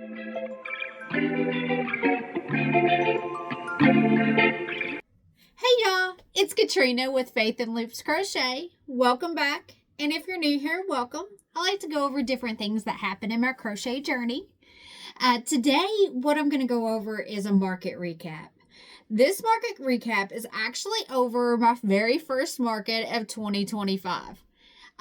Hey y'all, it's Katrina with Faith and Loops Crochet. Welcome back. And if you're new here, welcome. I like to go over different things that happen in my crochet journey. Today, what I'm going to go over is a market recap. This market recap is actually over my very first market of 2025.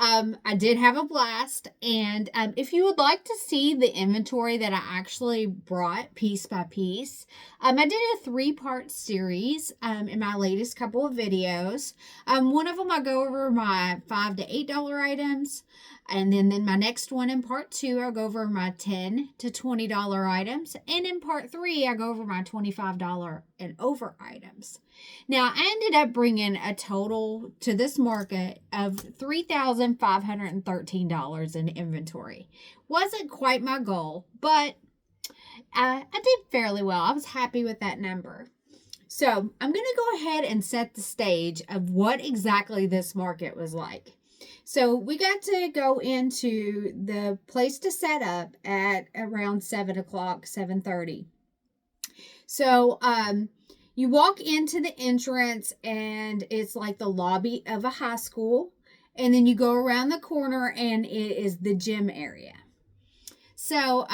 I did have a blast, and if you would like to see the inventory that I actually brought piece by piece, I did a 3-part series in my latest couple of videos. One of them I go over my $5 to $8 items, and then my next one in part 2 I'll go over my $10 to $20 items, and in part 3 I go over my $25 and over items. Now, I ended up bringing a total to this market of $3,513 in inventory. Wasn't quite my goal, but I did fairly well. I was happy with that number. So I'm going to go ahead and set the stage of what exactly this market was like. So we got to go into the place to set up at around 7 o'clock, 7:30. So, you walk into the entrance and it's like the lobby of a high school. And then you go around the corner and it is the gym area. So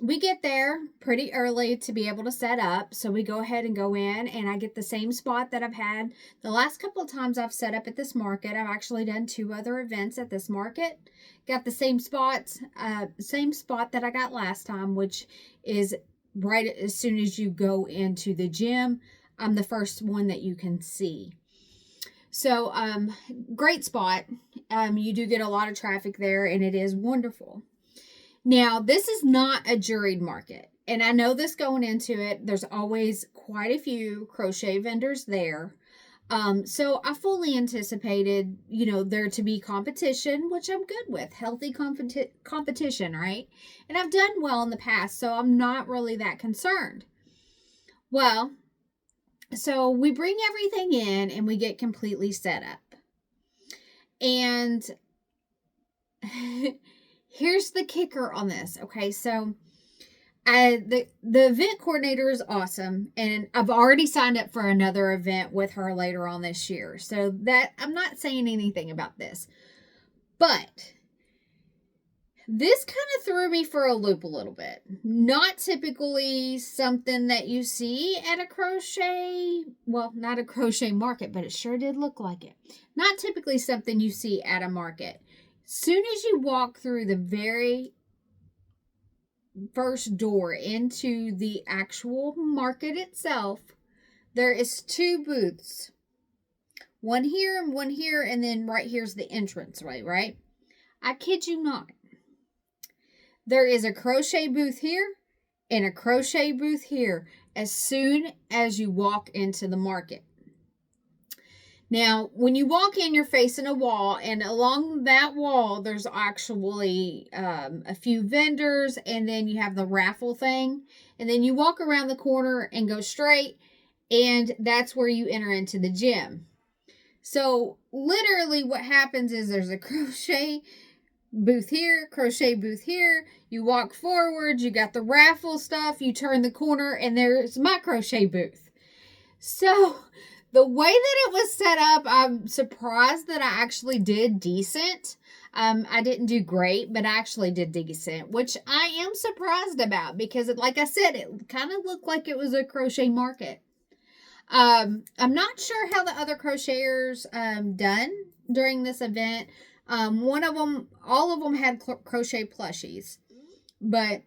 we get there pretty early to be able to set up. So we go ahead and go in, and I get the same spot that I've had the last couple of times I've set up at this market. I've actually done 2 other events at this market. Got the same spot that I got last time, which is right as soon as you go into the gym. I'm the first one that you can see. So, great spot. You do get a lot of traffic there, and it is wonderful. Now, this is not a juried market, and I know this going into it. There's always quite a few crochet vendors there. So I fully anticipated, there to be competition, which I'm good with. Healthy competition, right? And I've done well in the past, so I'm not really that concerned. Well, so we bring everything in and we get completely set up. And here's the kicker on this. Okay, so the event coordinator is awesome, and I've already signed up for another event with her later on this year. So that I'm not saying anything about this, but this kind of threw me for a loop a little bit. Not typically something that you see at a crochet, well, not a crochet market, but it sure did look like it. Not typically something you see at a market. Soon as you walk through the very first door into the actual market itself, there is 2 booths. One here and one here, and then right here's the entrance way, right? I kid you not. There is a crochet booth here and a crochet booth here as soon as you walk into the market. Now, when you walk in, you're facing a wall, and along that wall, there's actually a few vendors, and then you have the raffle thing, and then you walk around the corner and go straight, and that's where you enter into the gym. So, literally what happens is there's a crochet booth here, crochet booth here, you walk forward, you got the raffle stuff, you turn the corner, and there's my crochet booth. So the way that it was set up, I'm surprised that I actually did decent. I didn't do great, but I actually did decent, which I am surprised about because, like I said, it kind of looked like it was a crochet market. I'm not sure how the other crocheters done during this event. All of them had crochet plushies, but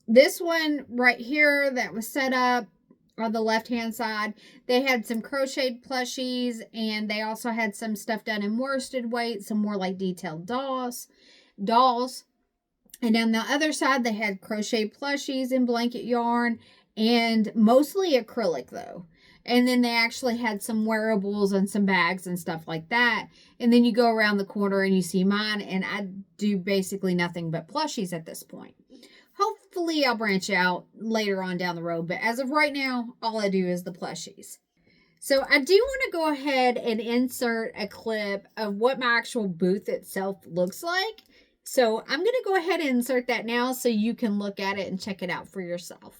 this one right here that was set up on the left-hand side, they had some crocheted plushies, and they also had some stuff done in worsted weight, some more like detailed dolls. And on the other side, they had crochet plushies in blanket yarn, and mostly acrylic though. And then they actually had some wearables and some bags and stuff like that. And then you go around the corner and you see mine, and I do basically nothing but plushies at this point. Hopefully I'll branch out later on down the road, but as of right now, all I do is the plushies. So I do want to go ahead and insert a clip of what my actual booth itself looks like. So I'm going to go ahead and insert that now so you can look at it and check it out for yourself.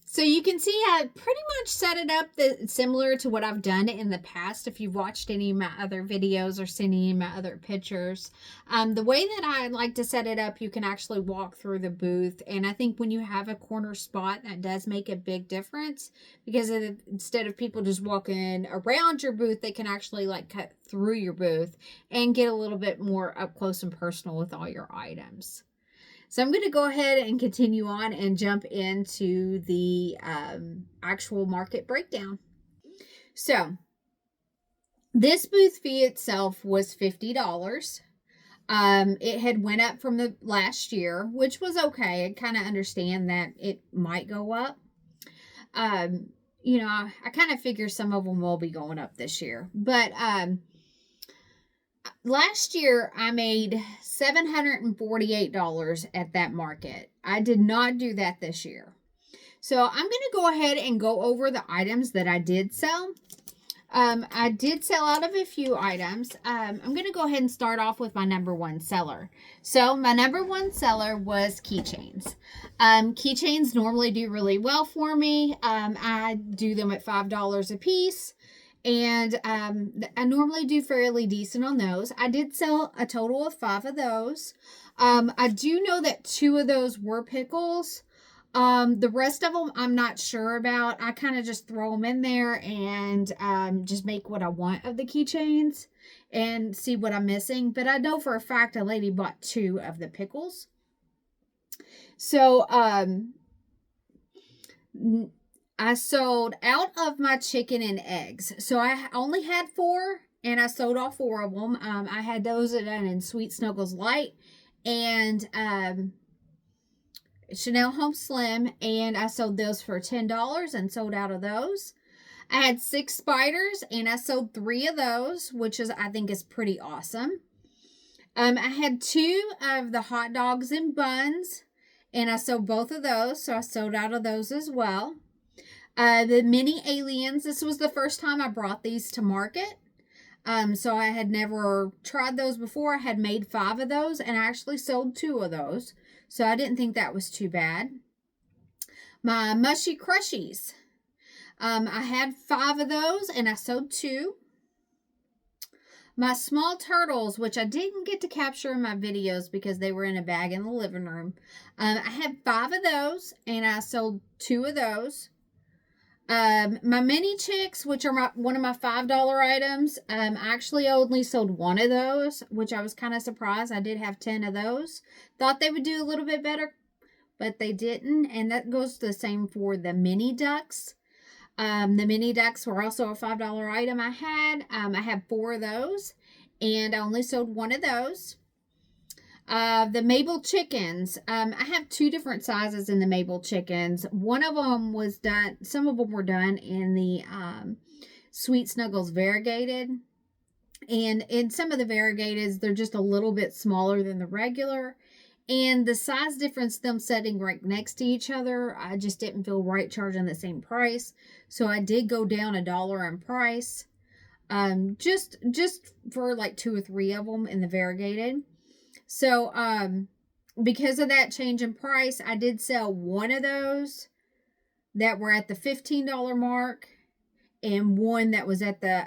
So you can see I pretty much set it up similar to what I've done in the past. If you've watched any of my other videos or seen any of my other pictures, the way that I like to set it up, you can actually walk through the booth. And I think when you have a corner spot, that does make a big difference, because instead of people just walking around your booth, they can actually like cut through your booth and get a little bit more up close and personal with all your items. So I'm going to go ahead and continue on and jump into the actual market breakdown. So this booth fee itself was $50. It had went up from the last year, which was okay. I kind of understand that it might go up. You know, I kind of figure some of them will be going up this year. But last year, I made $748 at that market. I did not do that this year. So I'm going to go ahead and go over the items that I did sell. I did sell out of a few items. I'm going to go ahead and start off with my number one seller. So my number one seller was keychains. Keychains normally do really well for me. I do them at $5 a piece. And I normally do fairly decent on those. I did sell a total of 5 of those. I do know that 2 of those were pickles. The rest of them I'm not sure about. I kind of just throw them in there and just make what I want of the keychains and see what I'm missing. But I know for a fact a lady bought 2 of the pickles. So I sold out of my chicken and eggs. So I only had 4 and I sold all 4 of them. I had those done in Sweet Snuggles Light and Chanel Home Slim, and I sold those for $10 and sold out of those. I had 6 spiders and I sold 3 of those, which I think is pretty awesome. I had 2 of the hot dogs and buns and I sold both of those, so I sold out of those as well. The mini aliens, this was the first time I brought these to market. So I had never tried those before. I had made 5 of those and I actually sold 2 of those. So I didn't think that was too bad. My mushy crushies. I had 5 of those and I sold 2. My small turtles, which I didn't get to capture in my videos because they were in a bag in the living room. I had 5 of those and I sold 2 of those. My mini chicks, which are one of my $5 items, I actually only sold 1 of those, which I was kind of surprised. I did have 10 of those. Thought they would do a little bit better, but they didn't. And that goes the same for the mini ducks. The mini ducks were also a $5 item I had. I had 4 of those, and I only sold 1 of those. The Mabel chickens. I have 2 different sizes in the Mabel chickens. One of them was done, some of them were done in the Sweet Snuggles variegated. And in some of the variegated, they're just a little bit smaller than the regular. And the size difference, them sitting right next to each other, I just didn't feel right charging the same price. So I did go down $1 in price. Just for like 2 or 3 of them in the variegated. So, because of that change in price, I did sell 1 of those that were at the $15 mark and 1 that was at the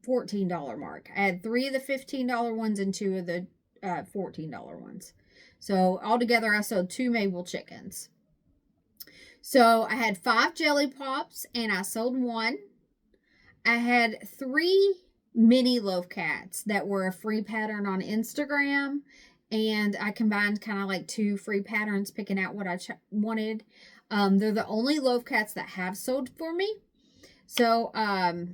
$14 mark. I had 3 of the $15 ones and 2 of the $14 ones. So, altogether, I sold 2 Mabel chickens. So, I had 5 jelly pops and I sold 1. I had 3 mini loaf cats that were a free pattern on Instagram. And I combined kind of like 2 free patterns, picking out what I wanted. They're the only loaf cats that have sold for me. So I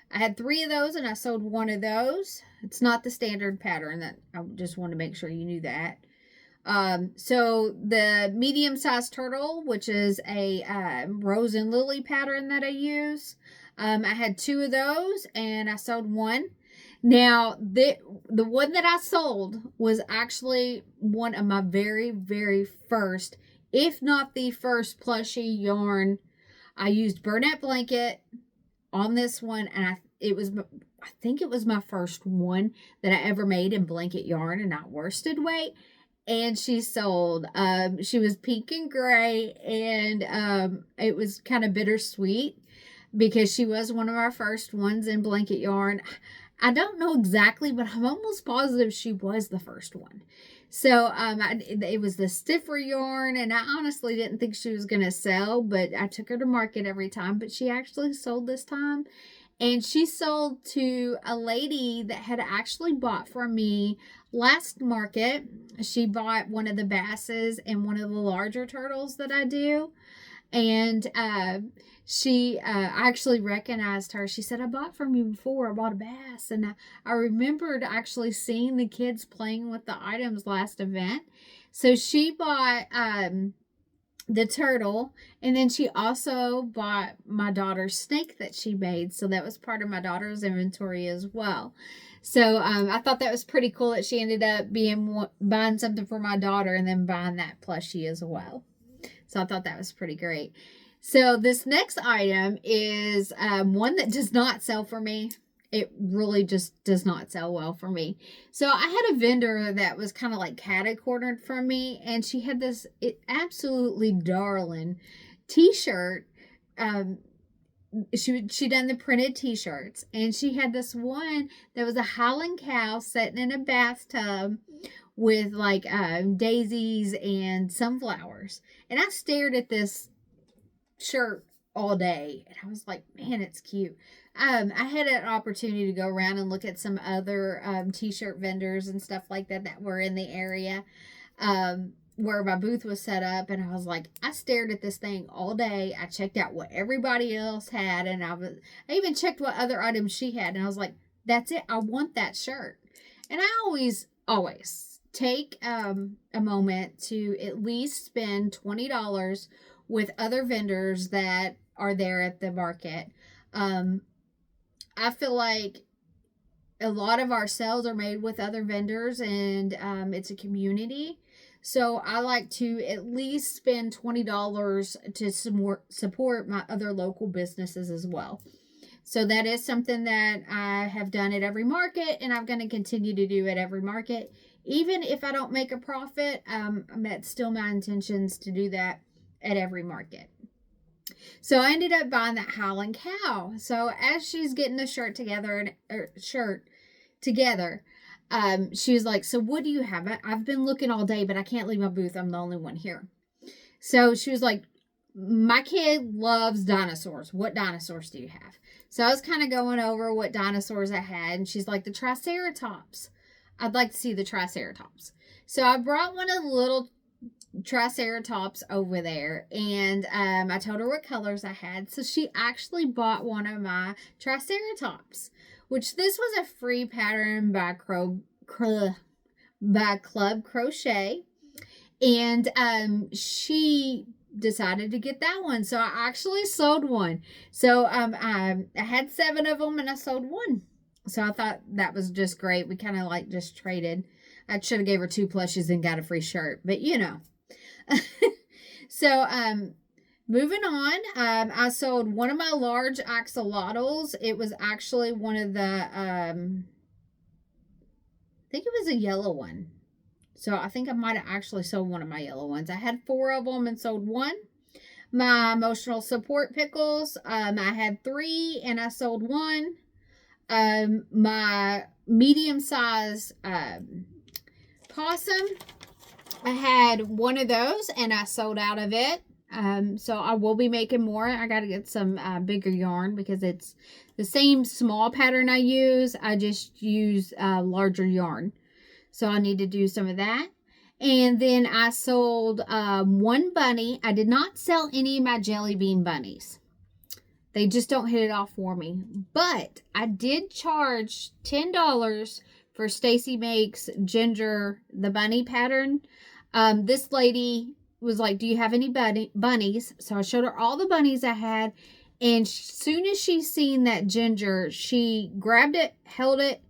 had 3 of those and I sold 1 of those. It's not the standard pattern. That I just want to make sure you knew that. So the medium-sized turtle, which is a rose and lily pattern that I use, I had 2 of those and I sold 1. Now, the one that I sold was actually one of my very, very first, if not the first plushy yarn. I used Burnett Blanket on this one, and I think it was my first one that I ever made in blanket yarn and not worsted weight. And she sold. She was pink and gray, and it was kind of bittersweet because she was one of our first ones in blanket yarn. I don't know exactly, but I'm almost positive she was the first one. So it was the stiffer yarn, and I honestly didn't think she was going to sell, but I took her to market every time. But she actually sold this time, and she sold to a lady that had actually bought from me last market. She bought one of the basses and one of the larger turtles that I do. And she actually recognized her. She said, I bought from you before. I bought a bass. And I remembered actually seeing the kids playing with the items last event. So she bought the turtle. And then she also bought my daughter's snake that she made. So that was part of my daughter's inventory as well. So I thought that was pretty cool that she ended up buying something for my daughter and then buying that plushie as well. So I thought that was pretty great. So this next item is one that does not sell for me. It really just does not sell well for me. So I had a vendor that was kind of like catty-cornered from me, and she had this absolutely darling t-shirt. She done the printed t-shirts, and she had this one that was a Highland cow sitting in a bathtub with like daisies and sunflowers. And I stared at this shirt all day, and I was like, man, it's cute. I had an opportunity to go around and look at some other t-shirt vendors and stuff like that were in the area where my booth was set up, and I was like, I stared at this thing all day. I checked out what everybody else had, and I even checked what other items she had, and I was like, that's it. I want that shirt. And I always take a moment to at least spend $20 with other vendors that are there at the market. I feel like a lot of our sales are made with other vendors, and it's a community. So I like to at least spend $20 to support my other local businesses as well. So that is something that I have done at every market, and I'm going to continue to do at every market. Even if I don't make a profit, that's still my intentions to do that at every market. So I ended up buying that Highland cow. So as she's getting the shirt together, she was like, so what do you have? I've been looking all day, but I can't leave my booth. I'm the only one here. So she was like, my kid loves dinosaurs. What dinosaurs do you have? So I was kind of going over what dinosaurs I had, and she's like, the Triceratops. I'd like to see the Triceratops. So I brought one of the little Triceratops over there, and I told her what colors I had. So she actually bought one of my Triceratops, which this was a free pattern by Club Crochet, and she decided to get that one. So I actually sold one. So I had 7 of them and I sold 1. So I thought that was just great. We kind of like just traded. I should have gave her 2 plushes and got a free shirt, but you know. So moving on, I sold one of my large axolotls. It was actually one of the I think it was a yellow one. So I think I might have actually sold one of my yellow ones. I had 4 of them and sold 1. My emotional support pickles, I had 3 and I sold 1. My medium size possum, I had 1 of those and I sold out of it. So I will be making more. I got to get some bigger yarn because it's the same small pattern I use. I just use larger yarn. So I need to do some of that. And then I sold one bunny. I did not sell any of my jelly bean bunnies. They just don't hit it off for me. But I did charge $10 for Stacy Makes Ginger, the bunny pattern. This lady was like, do you have any bunnies? So I showed her all the bunnies I had. And soon as she seen that Ginger, she grabbed it, held it,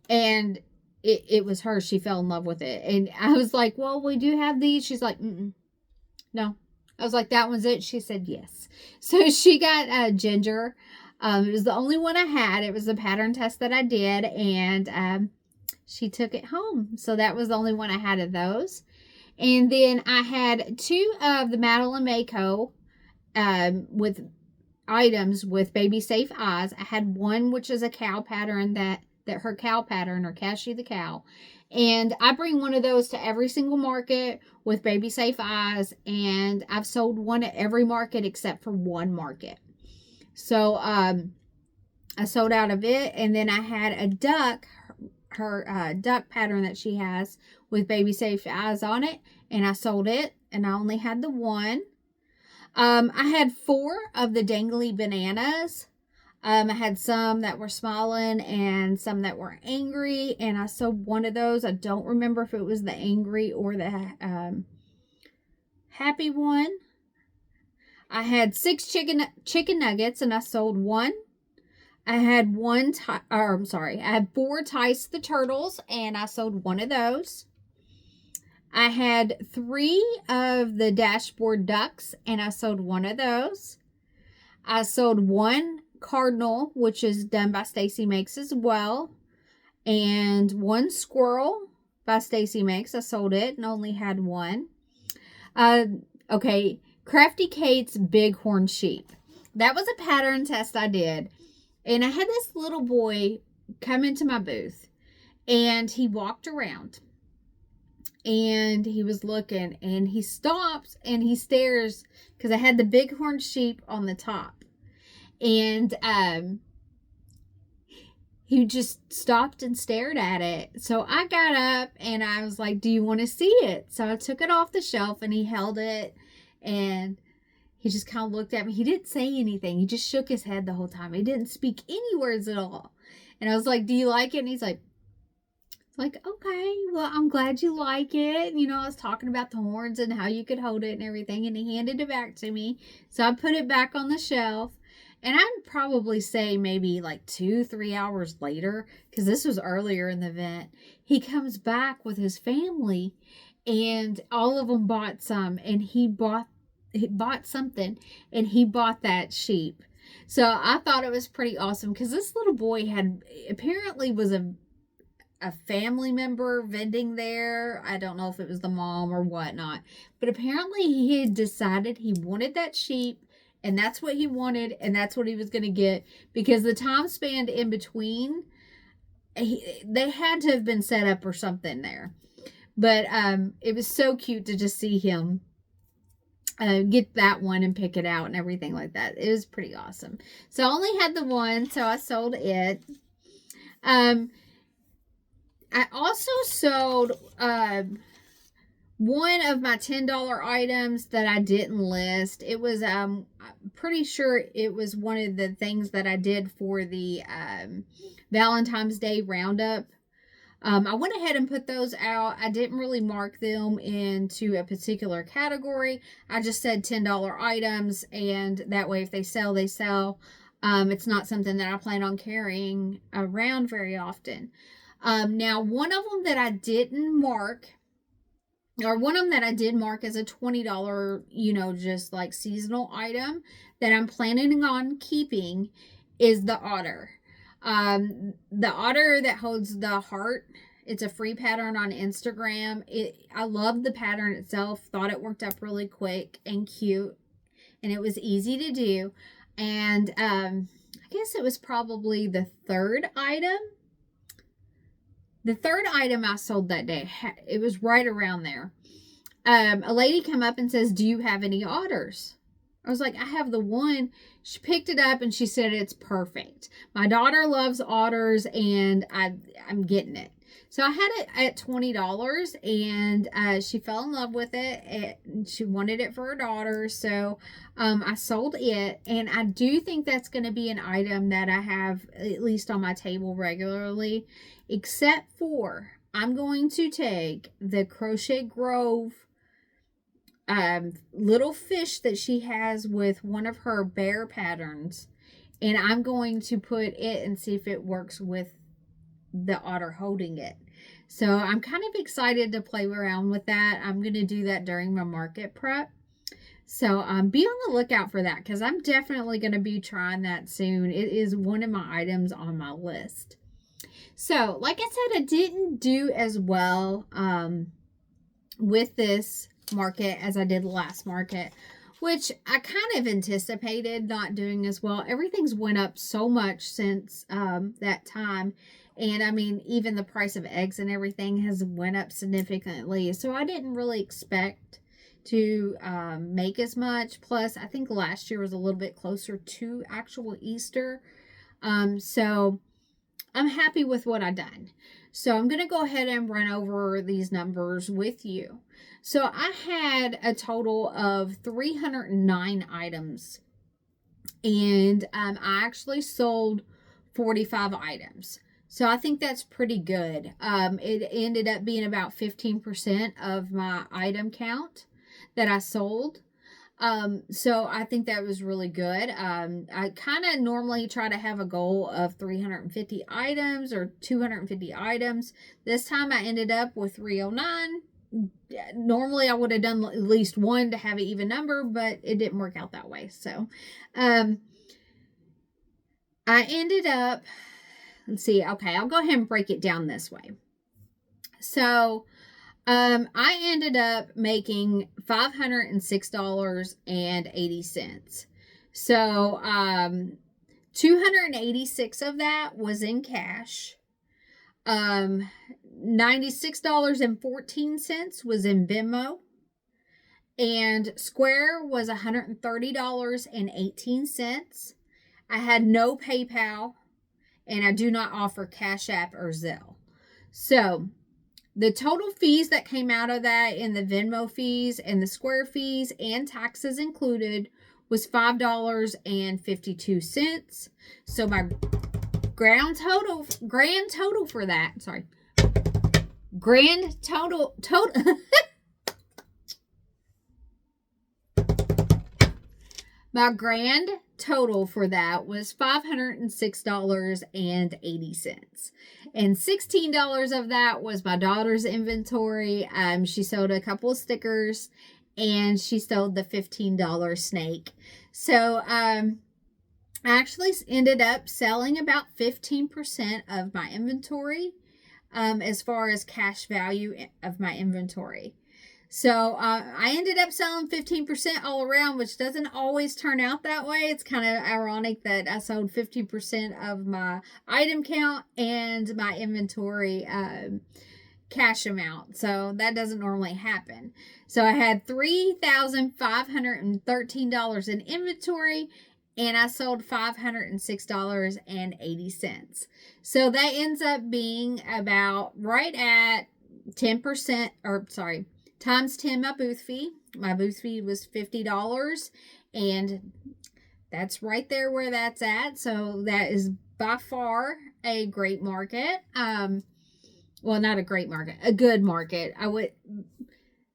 and it was hers. She fell in love with it. And I was like, well, we do have these. She's like, no. I was like, that one's it. She said yes. So she got Ginger. It was the only one I had. It was a pattern test that I did, and she took it home. So that was the only one I had of those. And then I had two of the Madeline Mako with items with baby safe eyes. I had one which is a cow pattern that her cow pattern, or Cassie the cow. And I bring one of those to every single market with baby safe eyes, and I've sold one at every market except for one market. So I sold out of it. And then I had a duck, her duck pattern that she has with baby safe eyes on it, and I sold it, and I only had the one. I had 4 of the dangly bananas. I had some that were smiling and some that were angry, and I sold one of those. I don't remember if it was the angry or the happy one. I had 6 chicken nuggets, and I sold one. I had I had 4 Tice the turtles, and I sold one of those. I had 3 of the dashboard ducks, and I sold one of those. I sold 1 cardinal, which is done by Stacy Makes as well, and 1 squirrel by Stacy Makes. I sold it and only had one. Okay, Crafty Kate's Bighorn Sheep. That was a pattern test I did, and I had this little boy come into my booth, and he walked around, and he was looking, and he stops and he stares because I had the Bighorn Sheep on the top. And he just stopped and stared at it. So I got up and I was like, do you want to see it? So I took it off the shelf and he held it, and he just kind of looked at me. He didn't say anything. He just shook his head the whole time. He didn't speak any words at all. And I was like, do you like it? And he's like, okay, well, I'm glad you like it. You know, I was talking about the horns and how you could hold it and everything. And he handed it back to me. So I put it back on the shelf. And I'd probably say maybe like 2-3 hours later, because this was earlier in the event, he comes back with his family, and all of them bought some, and he bought something, and he bought that sheep. So I thought it was pretty awesome, because this little boy apparently was a family member vending there. I don't know if it was the mom or whatnot, but apparently he had decided he wanted that sheep, and that's what he wanted, and that's what he was going to get, because the time span in between, they had to have been set up or something there. But it was so cute to just see him get that one and pick it out and everything like that. It was pretty awesome. So I only had the one, so I sold it. I also sold one of my $10 items that I didn't list. It was, I'm pretty sure it was one of the things that I did for the Valentine's Day roundup. I went ahead and put those out. I didn't really mark them into a particular category. I just said $10 items, and that way if they sell, they sell. It's not something that I plan on carrying around very often. Now, one of them that I didn't mark, or one of them that I did mark as a $20, just like seasonal item that I'm planning on keeping, is the otter. The otter that holds the heart. It's a free pattern on Instagram. I love the pattern itself. Thought it worked up really quick and cute, and it was easy to do. And I guess it was probably the third item. The third item I sold that day, it was right around there. a lady come up and says, "Do you have any otters?" I was like, "I have the one." She picked it up and she said it's perfect. My daughter loves otters and I'm getting it. So I had it at $20 and she fell in love with it and she wanted it for her daughter. So I sold it, and I do think that's going to be an item that I have at least on my table regularly, except for I'm going to take the Crochet Grove little fish that she has with one of her bear patterns, and I'm going to put it and see if it works with the otter holding it. So I'm kind of excited to play around with that. I'm going to do that during my market prep. So be on the lookout for that, because I'm definitely going to be trying that soon. It is one of my items on my list. So like I said, I didn't do as well with this market as I did last market, which I kind of anticipated not doing as well. Everything's went up so much since that time. And I mean, even the price of eggs and everything has went up significantly. So I didn't really expect to make as much. Plus, I think last year was a little bit closer to actual Easter. So I'm happy with what I've done. So I'm going to go ahead and run over these numbers with you. So I had a total of 309 items, and I actually sold 45 items. So I think that's pretty good. It ended up being about 15% of my item count that I sold. So I think that was really good. I kind of normally try to have a goal of 350 items or 250 items. This time I ended up with 309. Normally I would have done at least one to have an even number, but it didn't work out that way. So, I ended up, let's see. Okay. I'll go ahead and break it down this way. So, I ended up making $506.80. So, 286 of that was in cash. $96.14 was in Venmo, and Square was $130.18. I had no PayPal, and I do not offer Cash App or Zelle. So, the total fees that came out of that, in the Venmo fees and the Square fees and taxes included, was $5.52. So my grand total for that, grand total my grand total for that was $506.80. And $16 of that was my daughter's inventory. She sold a couple of stickers, and she sold the $15 snake. So I actually ended up selling about 15% of my inventory as far as cash value of my inventory. So I ended up selling 15% all around, which doesn't always turn out that way. It's kind of ironic that I sold 50% of my item count and my inventory cash amount. So that doesn't normally happen. So I had $3,513 in inventory, and I sold $506.80. So that ends up being about right at 10%, or sorry, times 10 my booth fee. My booth fee was $50, and that's right there where that's at. So that is by far a great market. Well, not a great market, a good market. And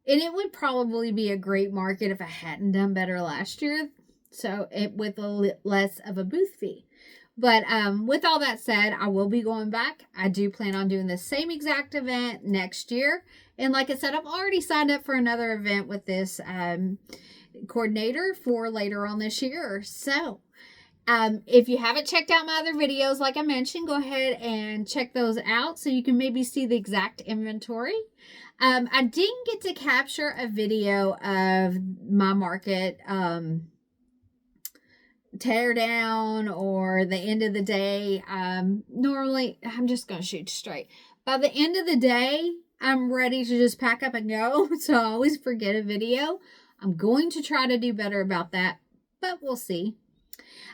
it would probably be a great market if I hadn't done better last year. So with less of a booth fee. But with all that said, I will be going back. I do plan on doing the same exact event next year. And like I said, I've already signed up for another event with this coordinator for later on this year. So if you haven't checked out my other videos, like I mentioned, go ahead and check those out so you can maybe see the exact inventory. I didn't get to capture a video of my market tear down or the end of the day. Normally, I'm just going to shoot straight. By the end of the day, I'm ready to just pack up and go. So I always forget a video. I'm going to try to do better about that, but we'll see.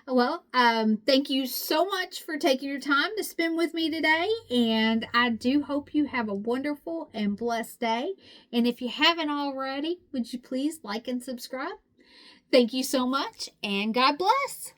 Well, thank you so much for taking your time to spend with me today. And I do hope you have a wonderful and blessed day. And if you haven't already, would you please like and subscribe? Thank you so much, and God bless.